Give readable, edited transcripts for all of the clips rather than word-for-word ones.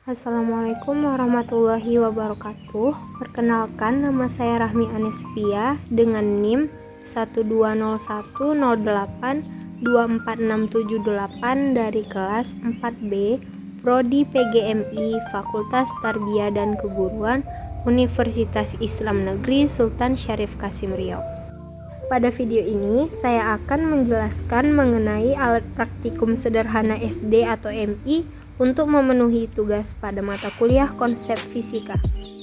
Assalamualaikum warahmatullahi wabarakatuh. Perkenalkan, nama saya Rahmi Anesvia dengan NIM 12010824678 dari kelas 4B Prodi PGMI Fakultas Tarbiyah dan Keguruan Universitas Islam Negeri Sultan Syarif Qasim Riau. Pada video ini, saya akan menjelaskan mengenai alat praktikum sederhana SD atau MI untuk memenuhi tugas pada mata kuliah konsep fisika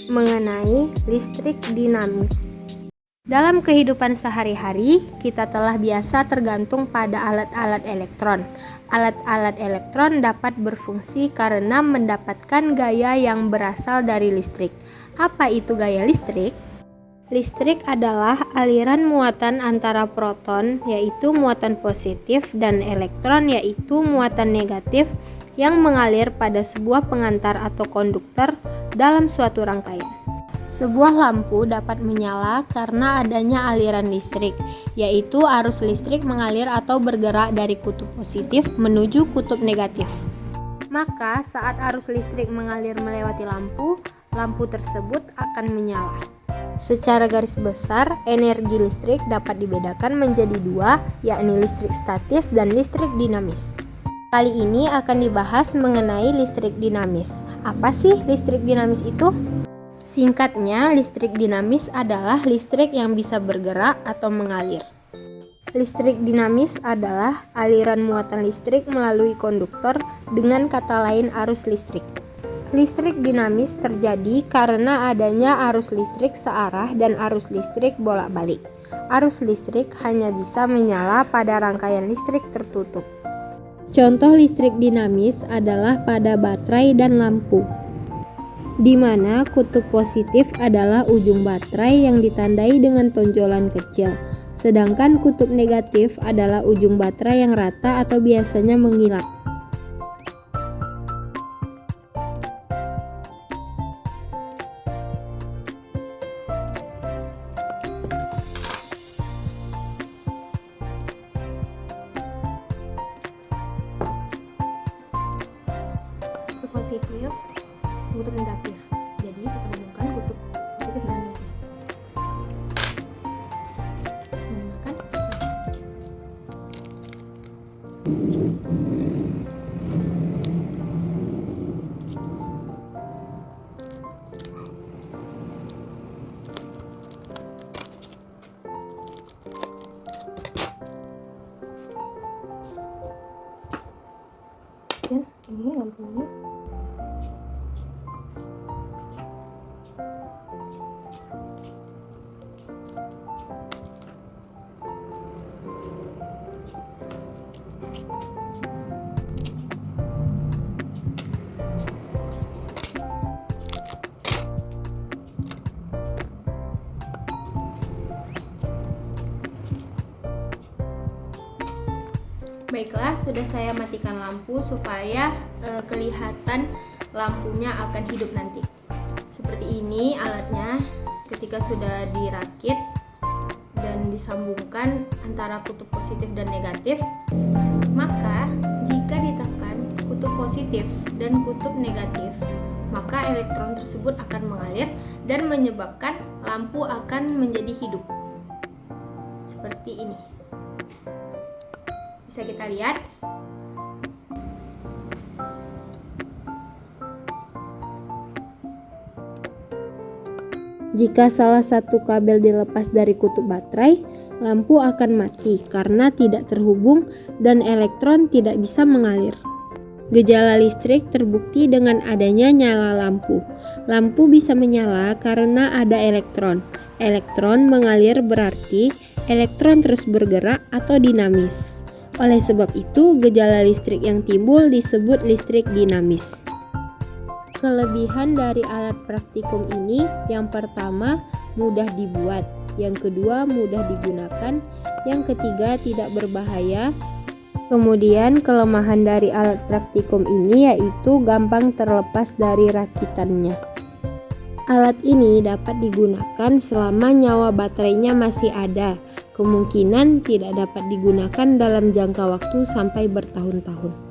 mengenai listrik dinamis. Dalam kehidupan sehari-hari, kita telah biasa tergantung pada alat-alat elektron. Alat-alat elektron dapat berfungsi karena mendapatkan gaya yang berasal dari listrik. Apa itu gaya listrik? Listrik adalah aliran muatan antara proton, yaitu muatan positif, dan elektron, yaitu muatan negatif, yang mengalir pada sebuah pengantar atau konduktor dalam suatu rangkaian. Sebuah lampu dapat menyala karena adanya aliran listrik, yaitu arus listrik mengalir atau bergerak dari kutub positif menuju kutub negatif. Maka saat arus listrik mengalir melewati lampu, lampu tersebut akan menyala. Secara garis besar, energi listrik dapat dibedakan menjadi dua, yakni listrik statis dan listrik dinamis. Kali ini akan dibahas mengenai listrik dinamis. Apa sih listrik dinamis itu? Singkatnya, listrik dinamis adalah listrik yang bisa bergerak atau mengalir. Listrik dinamis adalah aliran muatan listrik melalui konduktor, dengan kata lain arus listrik. Listrik dinamis terjadi karena adanya arus listrik searah dan arus listrik bolak-balik. Arus listrik hanya bisa menyala pada rangkaian listrik tertutup. Contoh listrik dinamis adalah pada baterai dan lampu, di mana kutub positif adalah ujung baterai yang ditandai dengan tonjolan kecil, sedangkan kutub negatif adalah ujung baterai yang rata atau biasanya mengilap. Positif, kutub negatif. Jadi kita gabungkan kutub positif dan negatif. Menggunakan dan ini lampunya. Baiklah, sudah saya matikan lampu supaya kelihatan lampunya akan hidup nanti. Seperti ini alatnya ketika sudah dirakit dan disambungkan antara kutub positif dan negatif. Maka jika ditekan kutub positif dan kutub negatif, maka elektron tersebut akan mengalir dan menyebabkan lampu akan menjadi hidup. Seperti ini. Bisa kita lihat. Jika salah satu kabel dilepas dari kutub baterai, lampu akan mati karena tidak terhubung dan elektron tidak bisa mengalir. Gejala listrik terbukti dengan adanya nyala lampu. Lampu bisa menyala karena ada elektron. Elektron mengalir berarti elektron terus bergerak atau dinamis. Oleh sebab itu, gejala listrik yang timbul disebut listrik dinamis. Kelebihan dari alat praktikum ini, yang pertama, mudah dibuat, yang kedua, mudah digunakan, yang ketiga, tidak berbahaya. Kemudian, kelemahan dari alat praktikum ini yaitu gampang terlepas dari rakitannya. Alat ini dapat digunakan selama nyawa baterainya masih ada. Kemungkinan tidak dapat digunakan dalam jangka waktu sampai bertahun-tahun.